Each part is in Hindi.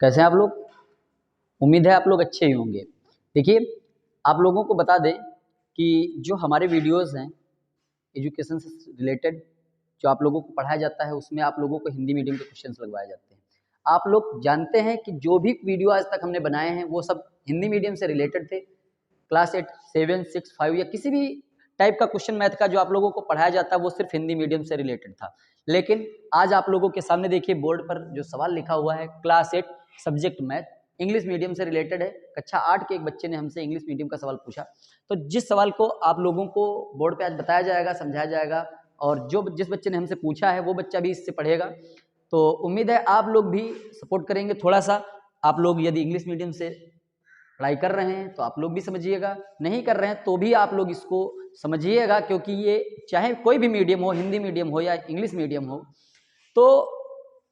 कैसे हैं आप लोग? उम्मीद है आप लोग अच्छे ही होंगे। देखिए, आप लोगों को बता दें कि जो हमारे वीडियोज़ हैं एजुकेशन से रिलेटेड, जो आप लोगों को पढ़ाया जाता है, उसमें आप लोगों को हिंदी मीडियम के क्वेश्चंस लगवाए जाते हैं। आप लोग जानते हैं कि जो भी वीडियो आज तक हमने बनाए हैं, वो सब हिंदी मीडियम से रिलेटेड थे। क्लास 8, 7, 6, 5 या किसी भी टाइप का क्वेश्चन मैथ का जो आप लोगों को पढ़ाया जाता है, वो सिर्फ हिंदी मीडियम से रिलेटेड था। लेकिन आज आप लोगों के सामने देखिए बोर्ड पर जो सवाल लिखा हुआ है, class 8 subject math, English medium से रिलेटेड है। कक्षा 8 के एक बच्चे ने हमसे इंग्लिश मीडियम का सवाल पूछा। तो जिस सवाल को आप लोगों को बोर्ड पे आज बताया जाएगा, समझाया जाएगा, और जिस बच्चे ने हमसे पूछा है वो बच्चा भी इससे पढ़ेगा। तो उम्मीद है आप लोग भी सपोर्ट करेंगे थोड़ा सा। आप लोग यदि इंग्लिश मीडियम से पढ़ाई कर रहे हैं तो आप लोग भी समझिएगा, नहीं कर रहे हैं तो भी आप लोग इसको समझिएगा, क्योंकि ये चाहे कोई भी मीडियम हो, हिंदी मीडियम हो या इंग्लिश मीडियम हो, तो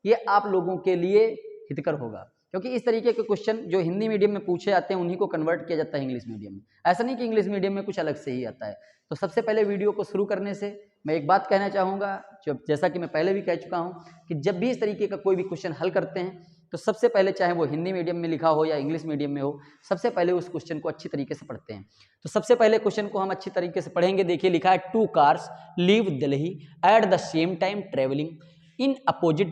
ये आप लोगों के लिए हितकर होगा। क्योंकि इस तरीके के क्वेश्चन जो हिंदी मीडियम में पूछे जाते हैं, उन्हीं को कन्वर्ट किया जाता है इंग्लिश मीडियम में। ऐसा नहीं कि इंग्लिश मीडियम में कुछ अलग से ही आता है। तो सबसे पहले वीडियो को शुरू करने से मैं एक बात कहना चाहूँगा, जैसा कि मैं पहले भी कह चुका हूँ, कि जब भी इस तरीके का कोई भी क्वेश्चन हल करते हैं तो सबसे पहले, चाहे वो हिंदी मीडियम में लिखा हो या इंग्लिश मीडियम में हो, सबसे पहले उस क्वेश्चन को अच्छी तरीके से पढ़ते हैं। तो सबसे पहले क्वेश्चन को हम अच्छी तरीके से पढ़ेंगे। देखिए लिखा है, 2 cars leave Delhi at the same time travelling in opposite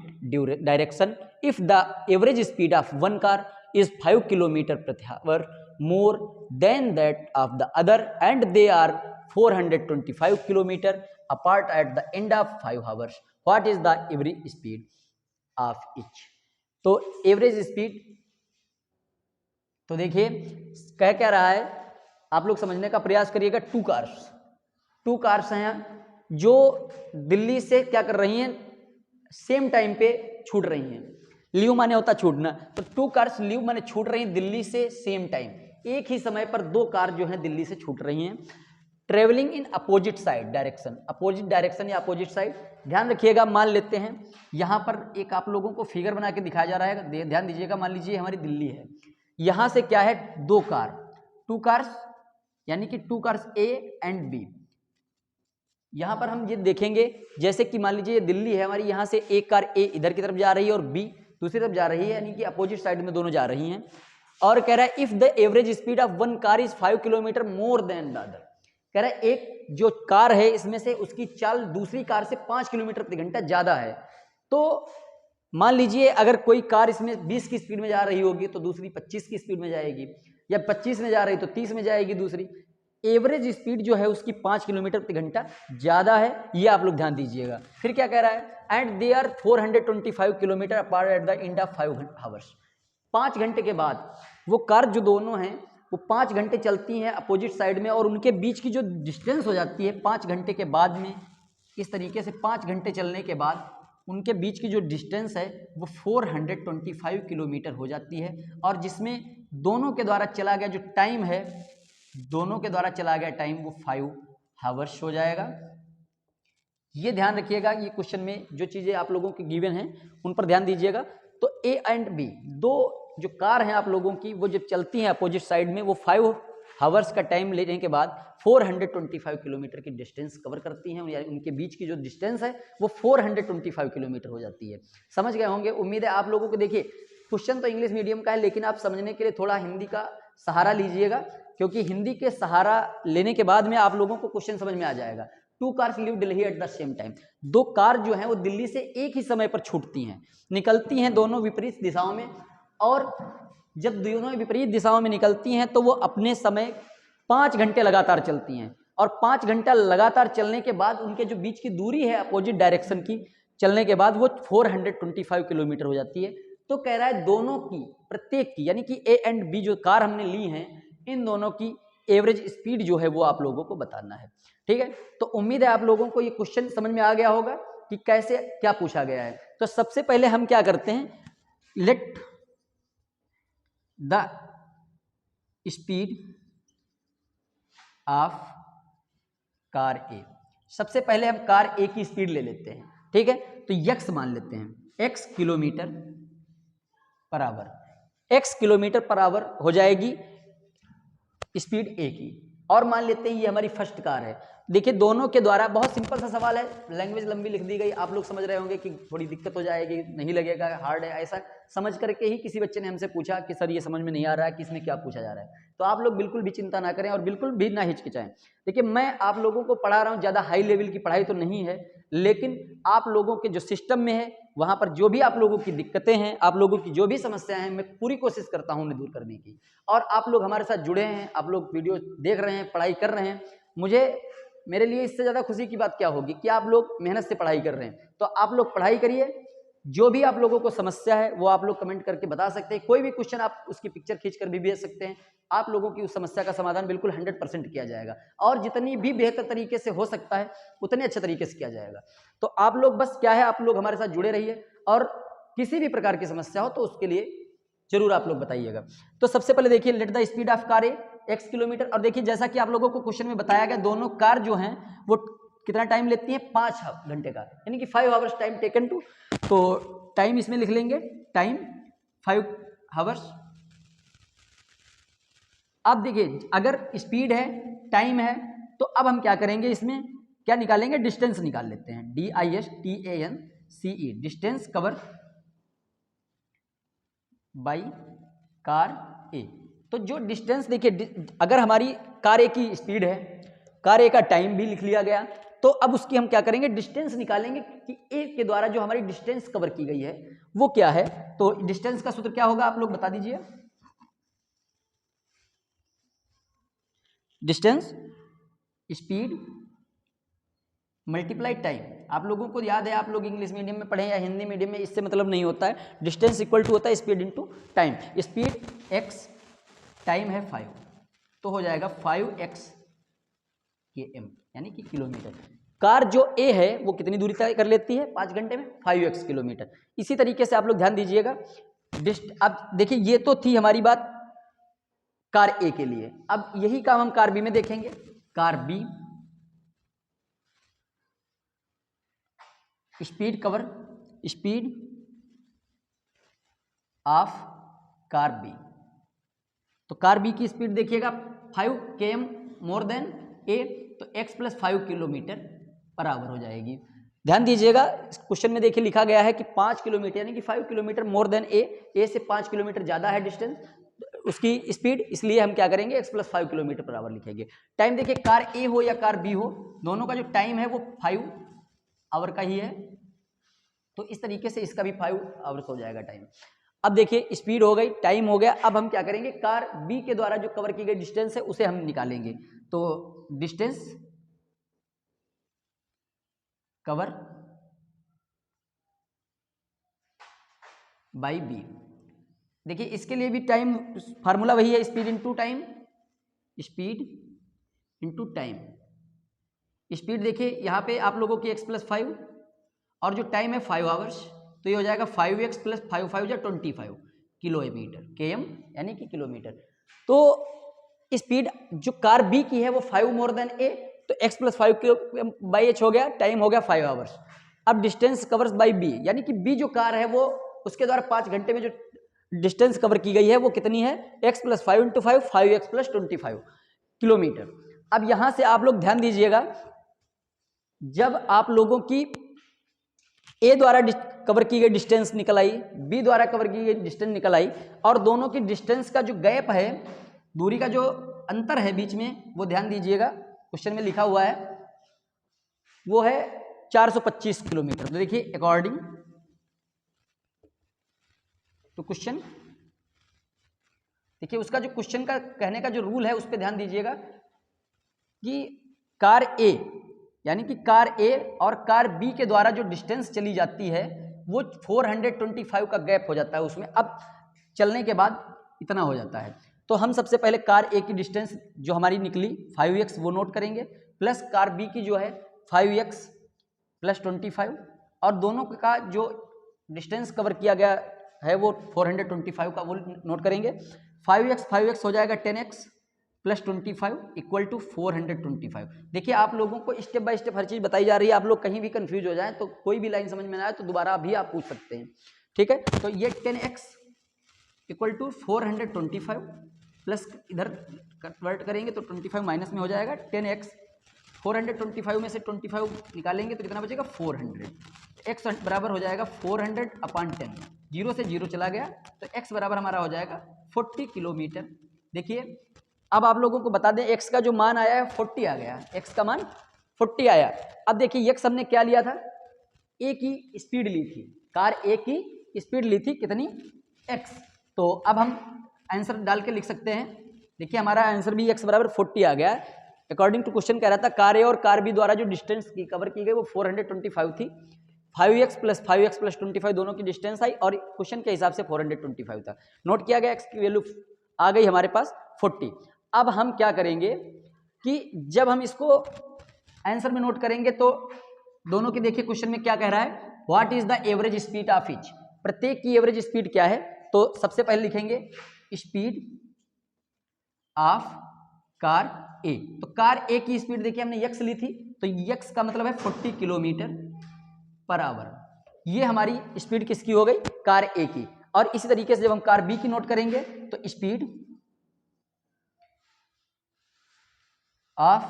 direction if the average speed of one car is 5 km/h more than that of the other and they are 425 km apart at the end of 5 hours, what is the average speed of each? तो एवरेज स्पीड, तो देखिए कह क्या रहा है, आप लोग समझने का प्रयास करिएगा। 2 कार्स हैं जो दिल्ली से क्या कर रही हैं, सेम टाइम पे छूट रही हैं। लीव माने होता छूटना, तो 2 कार्स लीव माने छूट रही हैं दिल्ली से सेम टाइम, एक ही समय पर 2 कार जो हैं दिल्ली से छूट रही हैं। Travelling in opposite side direction, opposite direction या अपोजिट साइड, ध्यान रखिएगा। मान लेते हैं यहाँ पर एक आप लोगों को फिगर बना के दिखाया जा रहा है, ध्यान दीजिएगा। मान लीजिए हमारी दिल्ली है, यहाँ से क्या है, 2 कार, 2 कार्स, यानी कि 2 कार्स ए एंड बी। यहाँ पर हम ये देखेंगे, जैसे कि मान लीजिए ये दिल्ली है हमारी, यहाँ से एक कार ए इधर की तरफ जा रही है और बी दूसरी तरफ जा रही है, यानी कि अपोजिट साइड में दोनों जा रही हैं। और कह रहा है if the average speed of one car is 5 kilometre more than the other, कह रहा है एक जो कार है इसमें से उसकी चाल दूसरी कार से 5 किलोमीटर प्रति घंटा ज्यादा है। तो मान लीजिए अगर कोई कार इसमें 20 की स्पीड में जा रही होगी तो दूसरी 25 की स्पीड में जाएगी, या 25 में जा रही तो 30 में जाएगी दूसरी। एवरेज स्पीड जो है उसकी 5 किलोमीटर प्रति घंटा ज्यादा है, ये आप लोग ध्यान दीजिएगा। फिर क्या कह रहा है, and they are 425 kilometre apart at the end of 5 hours. 5 घंटे के बाद वो कार जो दोनों हैं वो 5 घंटे चलती हैं अपोजिट साइड में, और उनके बीच की जो डिस्टेंस हो जाती है 5 घंटे के बाद में, इस तरीके से 5 घंटे चलने के बाद उनके बीच की जो डिस्टेंस है वो 425 किलोमीटर हो जाती है। और जिसमें दोनों के द्वारा चला गया जो टाइम है, दोनों के द्वारा चला गया टाइम वो 5 आवर्स हो जाएगा। ये ध्यान रखिएगा, ये क्वेश्चन में जो चीजें आप लोगों की गिवन हैं उन पर ध्यान दीजिएगा। तो ए एंड बी दो जो कार हैं आप लोगों की, वो जब चलती हैं अपोजिट साइड में, वो 5 आवर्स का टाइम लेने के बाद 425 किलोमीटर की डिस्टेंस कवर करती हैं, यानी उनके बीच की जो डिस्टेंस है वो 425 किलोमीटर हो जाती है। समझ गए होंगे, उम्मीद है आप लोगों को। देखिए क्वेश्चन तो इंग्लिश मीडियम का है, लेकिन आप समझने के लिए थोड़ा हिंदी का सहारा लीजिएगा, क्योंकि हिंदी के सहारा लेने के बाद में आप लोगों को क्वेश्चन समझ में आ जाएगा। 2 cars leave Delhi at the same time, 2 car जो हैं वो दिल्ली से एक ही समय पर छूटती हैं, निकलती हैं दोनों विपरीत दिशाओं में, और जब दोनों विपरीत दिशाओं में निकलती हैं तो वो अपने समय 5 घंटे लगातार चलती हैं, और 5 घंटा लगातार चलने के बाद उनके जो बीच की दूरी है अपोजिट डायरेक्शन की चलने के बाद वो 425 किलोमीटर हो जाती है। तो कह रहा है दोनों की, प्रत्येक की, यानी कि ए एंड बी जो कार हमने ली हैं, इन दोनों की एवरेज स्पीड जो है वो आप लोगों को बताना है। ठीक है, तो उम्मीद है आप लोगों को ये क्वेश्चन समझ में आ गया होगा कि कैसे क्या पूछा गया है। तो सबसे पहले हम क्या करते हैं, let the speed of car A, सबसे पहले हम कार ए की स्पीड ले लेते हैं। ठीक है, तो यक्स मान लेते हैं, x kilometre per hour, x kilometre per hour हो जाएगी स्पीड ए की, और मान लेते हैं ये हमारी फर्स्ट कार है। देखिए दोनों के द्वारा, बहुत सिंपल सा सवाल है, लैंग्वेज लंबी लिख दी गई, आप लोग समझ रहे होंगे कि थोड़ी दिक्कत हो जाएगी, नहीं लगेगा हार्ड है, ऐसा समझ करके ही किसी बच्चे ने हमसे पूछा कि सर ये समझ में नहीं आ रहा है कि इसमें क्या पूछा जा रहा है। तो आप लोग बिल्कुल भी चिंता ना करें और बिल्कुल भी ना हिचकिचाएं। देखिए मैं आप लोगों को पढ़ा रहा हूँ, ज़्यादा हाई लेवल की पढ़ाई तो नहीं है, लेकिन आप लोगों के जो सिस्टम में है वहाँ पर जो भी आप लोगों की दिक्कतें हैं, आप लोगों की जो भी समस्याएं हैं, मैं पूरी कोशिश करता हूँ उन्हें दूर करने की। और आप लोग हमारे साथ जुड़े हैं, आप लोग वीडियो देख रहे हैं, पढ़ाई कर रहे हैं, मेरे लिए इससे ज़्यादा खुशी की बात क्या होगी कि आप लोग मेहनत से पढ़ाई कर रहे हैं। तो आप लोग पढ़ाई करिए, जो भी आप लोगों को समस्या है वो आप लोग कमेंट करके बता सकते हैं, कोई भी क्वेश्चन आप उसकी पिक्चर खींच कर भी भेज सकते हैं, आप लोगों की उस समस्या का समाधान बिल्कुल 100% किया जाएगा और जितनी भी बेहतर तरीके से हो सकता है उतने अच्छे तरीके से किया जाएगा। तो आप लोग बस क्या है, आप लोग हमारे साथ जुड़े रहिए और किसी भी प्रकार की समस्या हो तो उसके लिए जरूर आप लोग बताइएगा। तो सबसे पहले देखिए, late the speed of car x kilometre, और देखिए जैसा कि आप लोगों को क्वेश्चन में बताया गया, दोनों कार जो हैं वो कितना टाइम लेती हैं, 5 घंटे का, यानी कि 5 आवर्स टाइम टेकन टू। तो टाइम इसमें लिख लेंगे, टाइम 5 आवर्स। अब देखिए अगर स्पीड है, टाइम है, तो अब हम क्या करेंगे, इसमें क्या निकालेंगे, डिस्टेंस निकाल लेते हैं, DISTANCE, distance cover by car A. तो जो डिस्टेंस देखिए, अगर हमारी कार ए की स्पीड है, कार ए का टाइम भी लिख लिया गया, तो अब उसकी हम क्या करेंगे, डिस्टेंस निकालेंगे कि ए के द्वारा जो हमारी डिस्टेंस कवर की गई है वो क्या है। तो डिस्टेंस का सूत्र क्या होगा, आप लोग बता दीजिए। Distance speed multiply time. आप लोगों को याद है, आप लोग इंग्लिश मीडियम में पढ़े या हिंदी मीडियम में, इससे मतलब नहीं होता है। डिस्टेंस इक्वल टू होता है speed into time. Speed x, time है 5, तो हो जाएगा 5x km, यानी कि किलोमीटर। कार जो A है वो कितनी दूरी तय कर लेती है 5 घंटे में, 5x किलोमीटर। इसी तरीके से आप लोग ध्यान दीजिएगा। अब देखिए ये तो थी हमारी बात कार A के लिए, अब यही काम हम कार B में देखेंगे। Car B, speed cover, speed of car B। तो कार B की स्पीड देखिएगा 5 km मोर देन A, तो x plus 5 kilometre per hour हो जाएगी। ध्यान दीजिएगा, इस क्वेश्चन में देखिए लिखा गया है कि 5 किलोमीटर, यानी कि 5 किलोमीटर मोर देन A से 5 किलोमीटर ज़्यादा है डिस्टेंस उसकी स्पीड, इसलिए हम क्या करेंगे, x plus 5 kilometre per hour लिखेंगे। टाइम देखिए, कार A हो या कार B हो, दोनों का जो टाइम है वो 5 आवर का ही है, तो इस तरीके से इसका भी 5 आवर्स हो जाएगा टाइम। अब देखिए स्पीड हो गई, टाइम हो गया, अब हम क्या करेंगे, कार B के द्वारा जो कवर की गई डिस्टेंस है उसे हम निकालेंगे। तो डिस्टेंस कवर बाई B। देखिए इसके लिए भी टाइम, फार्मूला वही है, speed into time, speed into time. Speed देखिए यहाँ पे आप लोगों की x प्लस 5 और जो टाइम है 5 आवर्स, तो ये हो जाएगा 5x प्लस 5 5 या 25 किलोमीटर, km यानी कि किलोमीटर। तो स्पीड जो कार B की है वो 5 मोर देन A, तो x प्लस 5 बाई h हो गया, टाइम हो गया 5 आवर्स। अब डिस्टेंस कवर्स बाई B, यानी कि B जो कार है वो उसके द्वारा 5 घंटे में जो डिस्टेंस कवर की गई है वो कितनी है, x plus 5 into 5, 5x plus 25 kilometre. अब यहां से आप लोग ध्यान दीजिएगा, जब आप लोगों की A द्वारा कवर की गई डिस्टेंस निकल आई, B द्वारा कवर की गई डिस्टेंस निकल आई, और दोनों की डिस्टेंस का जो गैप है, दूरी का जो अंतर है बीच में, वो ध्यान दीजिएगा क्वेश्चन में लिखा हुआ है, वो है 425 किलोमीटर। तो देखिए अकॉर्डिंग तो क्वेश्चन, देखिए उसका जो क्वेश्चन का कहने का जो रूल है उस पर ध्यान दीजिएगा कि कार A, यानी कि कार A और कार B के द्वारा जो डिस्टेंस चली जाती है वो 425 का गैप हो जाता है उसमें, अब चलने के बाद इतना हो जाता है। तो हम सबसे पहले कार A की डिस्टेंस जो हमारी निकली 5x वो नोट करेंगे, प्लस कार B की जो है 5x प्लस 25, और दोनों का जो डिस्टेंस कवर किया गया है वो 425 का वो नोट करेंगे। 5x हो जाएगा 10x प्लस 25 इक्वल टू 425। देखिए आप लोगों को स्टेप बाय स्टेप हर चीज़ बताई जा रही है, आप लोग कहीं भी कंफ्यूज हो जाए तो कोई भी लाइन समझ में ना आए तो दोबारा भी आप पूछ सकते हैं, ठीक है। तो ये 10x इक्वल टू 425 प्लस इधर कन्वर्ट करेंगे तो 25 माइनस में हो जाएगा 10x। 425 में से 25 निकालेंगे तो कितना बचेगा 400। x बराबर हो जाएगा 400/10। 0 से 0 चला गया तो x बराबर हमारा हो जाएगा 40 किलोमीटर। देखिए अब आप लोगों को बता दें x का जो मान आया है 40 आ गया, x का मान 40 आया। अब देखिए x हमने क्या लिया था, a की स्पीड ली थी, कार a की स्पीड ली थी कितनी, x। तो अब हम आंसर डाल के लिख सकते हैं। देखिए हमारा आंसर भी x बराबर 40 आ गया। अकॉर्डिंग टू क्वेश्चन कह रहा था कार ए और कार बी द्वारा जो डिस्टेंस की कवर की गई वो 425 थी। 5x + 5x + 25 दोनों की डिस्टेंस आई और क्वेश्चन के हिसाब से 425 था। नोट किया गया, x की वैल्यू आ गई हमारे पास 40। अब हम क्या करेंगे कि जब हम इसको आंसर में नोट करेंगे तो दोनों के देखिए क्वेश्चन में क्या कह रहा है, what is the average speed of each, प्रत्येक की एवरेज स्पीड क्या है। तो सबसे पहले लिखेंगे स्पीड ऑफ कार ए। तो कार ए की स्पीड देखिए हमने x ली थी, तो x का मतलब है 40 किलोमीटर/आवर। ये हमारी स्पीड किसकी हो गई, कार ए की। और इसी तरीके से जब हम कार बी की नोट करेंगे तो स्पीड ऑफ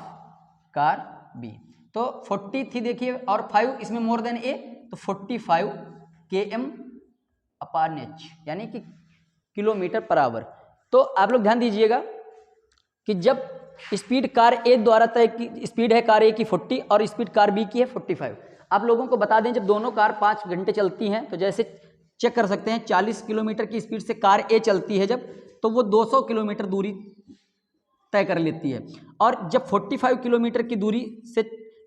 कार बी, तो 40 थी देखिए और 5 इसमें मोर देन ए, तो 45 km/h यानी कि किलोमीटर/आवर। तो आप लोग ध्यान दीजिएगा कि जब स्पीड कार ए द्वारा तय की स्पीड है कार ए की 40 और स्पीड कार बी की है 45। आप लोगों को बता दें जब दोनों कार 5 घंटे चलती हैं तो जैसे चेक कर सकते हैं 40 किलोमीटर की स्पीड से कार ए चलती है जब, तो वो 200 किलोमीटर दूरी तय कर लेती है। और जब 45 किलोमीटर की दूरी से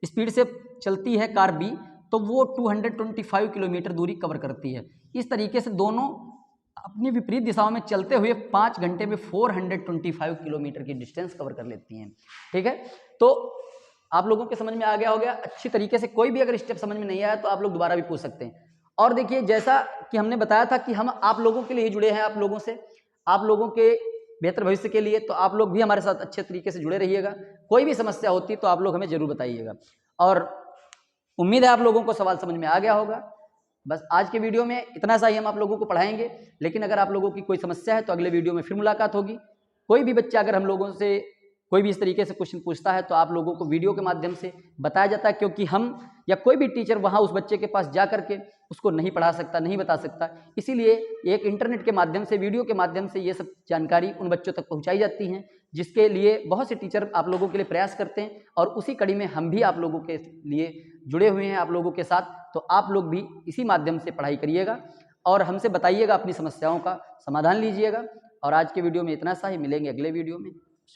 स्पीड से चलती है कार बी तो वो 225 किलोमीटर दूरी कवर करती है। इस तरीके से दोनों अपनी विपरीत दिशाओं में चलते हुए 5 घंटे में 425 किलोमीटर की डिस्टेंस कवर कर लेती हैं। ठीक है, तो आप लोगों के समझ में आ गया हो गया अच्छी तरीके से। कोई भी अगर स्टेप समझ में नहीं आया तो आप लोग दोबारा भी पूछ सकते हैं। और देखिए जैसा कि हमने बताया था कि हम आप लोगों के लिए जुड़े हैं, आप लोगों से, आप लोगों के बेहतर भविष्य के लिए, तो आप लोग भी हमारे साथ अच्छे तरीके से जुड़े रहिएगा। कोई भी समस्या होती तो आप लोग हमें जरूर बताइएगा। और उम्मीद है आप लोगों को सवाल समझ में आ गया होगा। बस आज के वीडियो में इतना सा ही हम आप लोगों को पढ़ाएंगे, लेकिन अगर आप लोगों की कोई समस्या है तो अगले वीडियो में फिर मुलाकात होगी। कोई भी बच्चा अगर हम लोगों से कोई भी इस तरीके से क्वेश्चन पूछता है तो आप लोगों को वीडियो के माध्यम से बताया जाता है, क्योंकि हम या कोई भी टीचर वहाँ उस बच्चे के पास जा करके उसको नहीं पढ़ा सकता, नहीं बता सकता। इसीलिए एक इंटरनेट के माध्यम से, वीडियो के माध्यम से ये सब जानकारी उन बच्चों तक पहुँचाई जाती हैं, जिसके लिए बहुत से टीचर आप लोगों के लिए प्रयास करते हैं। और उसी कड़ी में हम भी आप लोगों के लिए जुड़े हुए हैं आप लोगों के साथ। तो आप लोग भी इसी माध्यम से पढ़ाई करिएगा और हमसे बताइएगा, अपनी समस्याओं का समाधान लीजिएगा। और आज के वीडियो में इतना सा ही, मिलेंगे अगले वीडियो में।